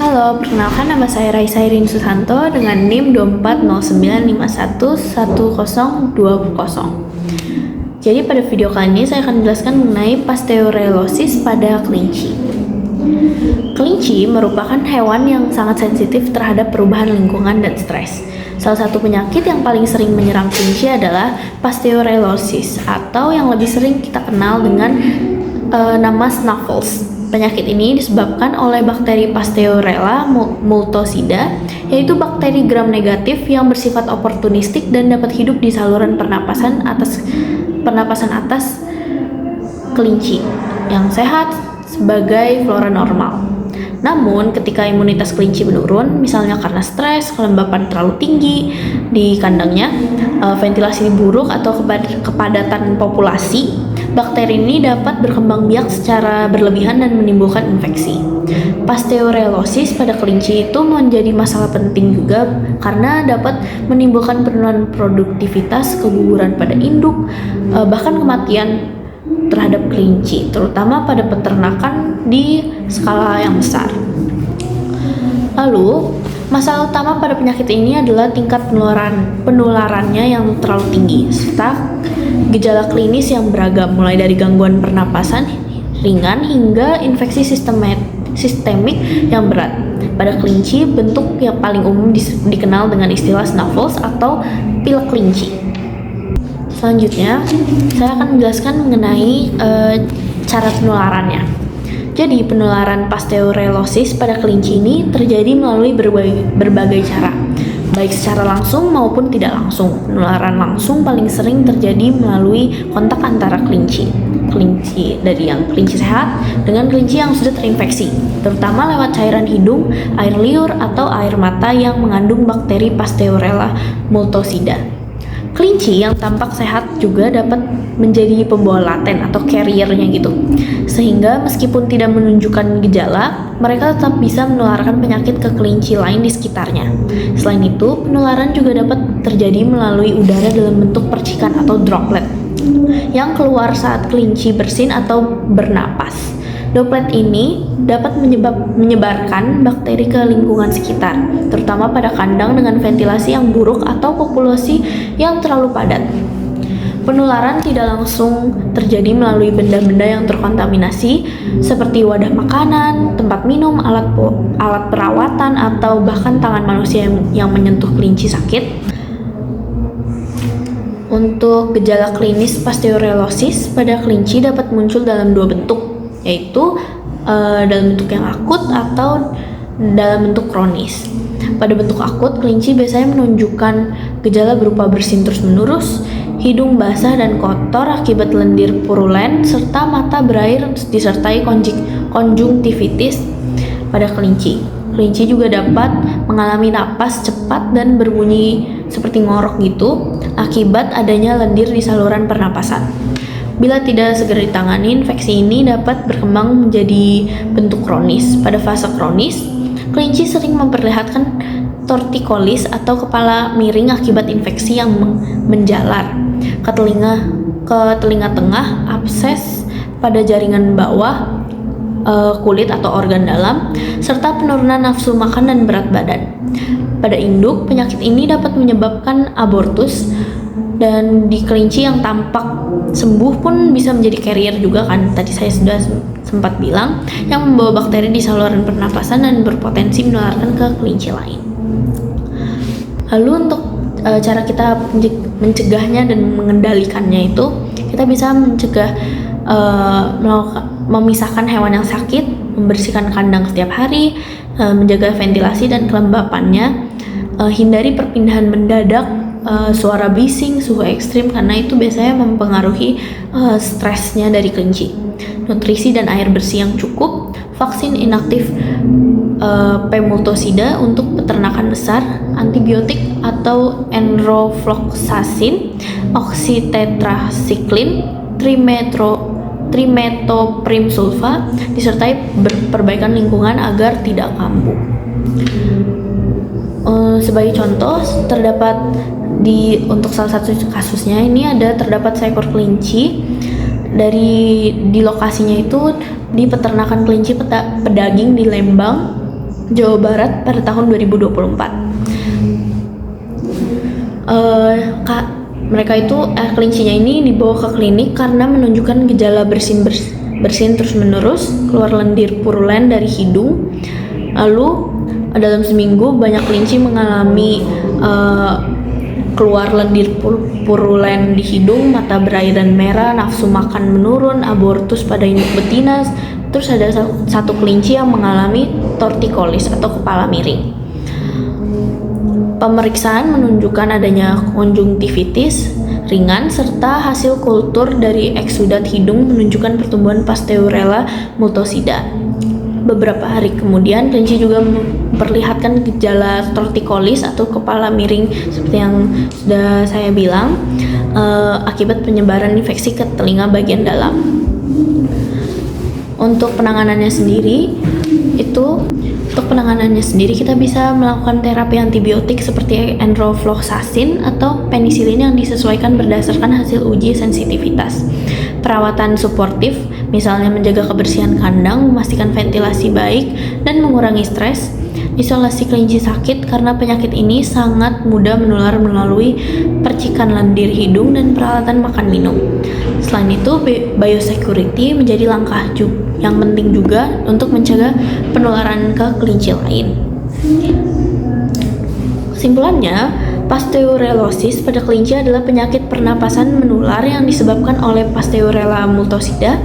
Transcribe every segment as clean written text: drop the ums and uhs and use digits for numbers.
Halo, perkenalkan nama saya Raisa Irin Susanto dengan NIM 2409511020. Jadi pada video kali ini saya akan menjelaskan mengenai Pasteurellosis pada kelinci. Kelinci merupakan hewan yang sangat sensitif terhadap perubahan lingkungan dan stres. Salah satu penyakit yang paling sering menyerang kelinci adalah Pasteurellosis atau yang lebih sering kita kenal dengan nama Snuffles. Penyakit ini disebabkan oleh bakteri Pasteurella multocida, yaitu bakteri gram negatif yang bersifat oportunistik dan dapat hidup di saluran pernapasan atas kelinci yang sehat sebagai flora normal. Namun, ketika imunitas kelinci menurun, misalnya karena stres, kelembapan terlalu tinggi di kandangnya, ventilasi buruk atau kepadatan populasi, bakteri ini dapat berkembang biak secara berlebihan dan menimbulkan infeksi. Pasteurellosis pada kelinci itu menjadi masalah penting juga karena dapat menimbulkan penurunan produktivitas, keguguran pada induk, bahkan kematian terhadap kelinci, terutama pada peternakan di skala yang besar. Lalu, masalah utama pada penyakit ini adalah tingkat penularannya yang terlalu tinggi, serta gejala klinis yang beragam, mulai dari gangguan pernapasan ringan hingga infeksi sistemik yang berat. Pada kelinci, bentuk yang paling umum dikenal dengan istilah Snuffles atau pilek kelinci. Selanjutnya, saya akan menjelaskan mengenai cara penularannya. Jadi, penularan Pasteurellosis pada kelinci ini terjadi melalui berbagai cara, baik secara langsung maupun tidak langsung. Penularan langsung paling sering terjadi melalui kontak antara kelinci dari yang kelinci sehat dengan kelinci yang sudah terinfeksi, terutama lewat cairan hidung, air liur, atau air mata yang mengandung bakteri Pasteurella multocida. Kelinci yang tampak sehat juga dapat menjadi pembawa laten atau carrier-nya gitu. Sehingga meskipun tidak menunjukkan gejala, mereka tetap bisa menularkan penyakit ke kelinci lain di sekitarnya. Selain itu, penularan juga dapat terjadi melalui udara dalam bentuk percikan atau droplet yang keluar saat kelinci bersin atau bernapas. Droplet ini dapat menyebarkan bakteri ke lingkungan sekitar, terutama pada kandang dengan ventilasi yang buruk atau populasi yang terlalu padat. Penularan tidak langsung terjadi melalui benda-benda yang terkontaminasi seperti wadah makanan, tempat minum, alat perawatan, atau bahkan tangan manusia yang menyentuh kelinci sakit. Untuk gejala klinis Pasteurellosis pada kelinci dapat muncul dalam dua bentuk, yaitu dalam bentuk yang akut atau dalam bentuk kronis. Pada bentuk akut, kelinci biasanya menunjukkan gejala berupa bersin terus-menerus, hidung basah dan kotor akibat lendir purulen, serta mata berair disertai konjungtivitis pada kelinci. Kelinci juga dapat mengalami napas cepat dan berbunyi seperti ngorok gitu akibat adanya lendir di saluran pernapasan. Bila tidak segera ditangani, infeksi ini dapat berkembang menjadi bentuk kronis. Pada fase kronis, kelinci sering memperlihatkan tortikolis atau kepala miring akibat infeksi yang menjalar ke telinga tengah, abses pada jaringan bawah kulit atau organ dalam, serta penurunan nafsu makan dan berat badan. Pada induk, penyakit ini dapat menyebabkan abortus, dan di kelinci yang tampak sembuh pun bisa menjadi carrier juga kan, tadi saya sudah sempat bilang, yang membawa bakteri di saluran pernapasan dan berpotensi menularkan ke kelinci lain. Lalu untuk cara kita mencegahnya dan mengendalikannya itu, kita bisa memisahkan hewan yang sakit, membersihkan kandang setiap hari, menjaga ventilasi dan kelembapannya, hindari perpindahan mendadak, suara bising, suhu ekstrim karena itu biasanya mempengaruhi stresnya dari kelinci. Nutrisi dan air bersih yang cukup, vaksin inaktif P. multocida untuk peternakan besar, antibiotik atau enrofloxacin, oxytetracycline, trimetoprim sulfa, disertai perbaikan lingkungan agar tidak kambuh. Sebagai contoh, terdapat untuk salah satu kasusnya ini terdapat seekor kelinci di lokasinya itu di peternakan kelinci pedaging di Lembang Jawa Barat pada tahun 2024. Mereka itu kelincinya ini dibawa ke klinik karena menunjukkan gejala bersin terus-menerus, keluar lendir purulen dari hidung. Lalu dalam seminggu banyak kelinci mengalami keluar lendir purulen di hidung, mata berair dan merah, nafsu makan menurun, abortus pada induk betina. Terus ada satu kelinci yang mengalami tortikolis atau kepala miring. Pemeriksaan menunjukkan adanya konjungtivitis ringan serta hasil kultur dari eksudat hidung menunjukkan pertumbuhan Pasteurella multocida. Beberapa hari kemudian, kelinci juga memperlihatkan gejala tortikolis atau kepala miring seperti yang sudah saya bilang, akibat penyebaran infeksi ke telinga bagian dalam. Untuk penanganannya sendiri kita bisa melakukan terapi antibiotik seperti enrofloxacin atau penisilin yang disesuaikan berdasarkan hasil uji sensitivitas. Perawatan suportif, misalnya menjaga kebersihan kandang, memastikan ventilasi baik, dan mengurangi stres. Isolasi kelinci sakit karena penyakit ini sangat mudah menular melalui percikan lendir hidung dan peralatan makan minum. Selain itu, biosecurity menjadi langkah yang penting juga untuk mencegah penularan ke kelinci lain. Kesimpulannya, Pasteurellosis pada kelinci adalah penyakit pernapasan menular yang disebabkan oleh Pasteurella multocida.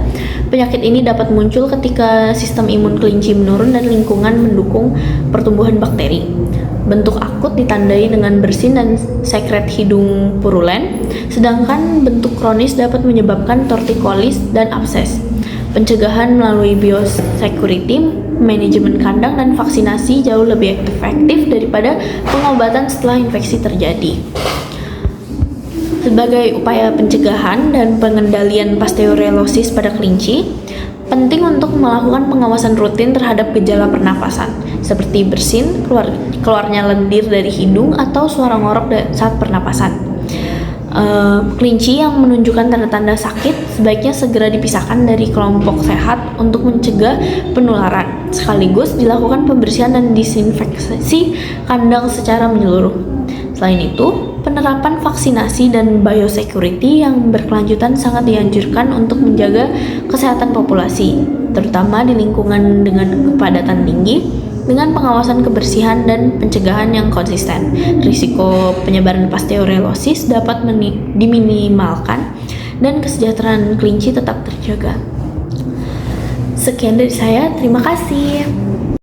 Penyakit ini dapat muncul ketika sistem imun kelinci menurun dan lingkungan mendukung pertumbuhan bakteri. Bentuk akut ditandai dengan bersin dan sekret hidung purulen, sedangkan bentuk kronis dapat menyebabkan tortikolis dan abses. Pencegahan melalui biosecurity, manajemen kandang, dan vaksinasi jauh lebih efektif daripada pengobatan setelah infeksi terjadi. Sebagai upaya pencegahan dan pengendalian Pasteurellosis pada kelinci, penting untuk melakukan pengawasan rutin terhadap gejala pernapasan, seperti bersin, keluarnya lendir dari hidung, atau suara ngorok saat pernapasan. Kelinci yang menunjukkan tanda-tanda sakit sebaiknya segera dipisahkan dari kelompok sehat untuk mencegah penularan, sekaligus dilakukan pembersihan dan disinfeksi kandang secara menyeluruh. Selain itu, penerapan vaksinasi dan biosecurity yang berkelanjutan sangat dianjurkan untuk menjaga kesehatan populasi, terutama di lingkungan dengan kepadatan tinggi. Dengan pengawasan kebersihan dan pencegahan yang konsisten, risiko penyebaran Pasteurellosis dapat diminimalkan dan kesejahteraan kelinci tetap terjaga. Sekian dari saya, terima kasih.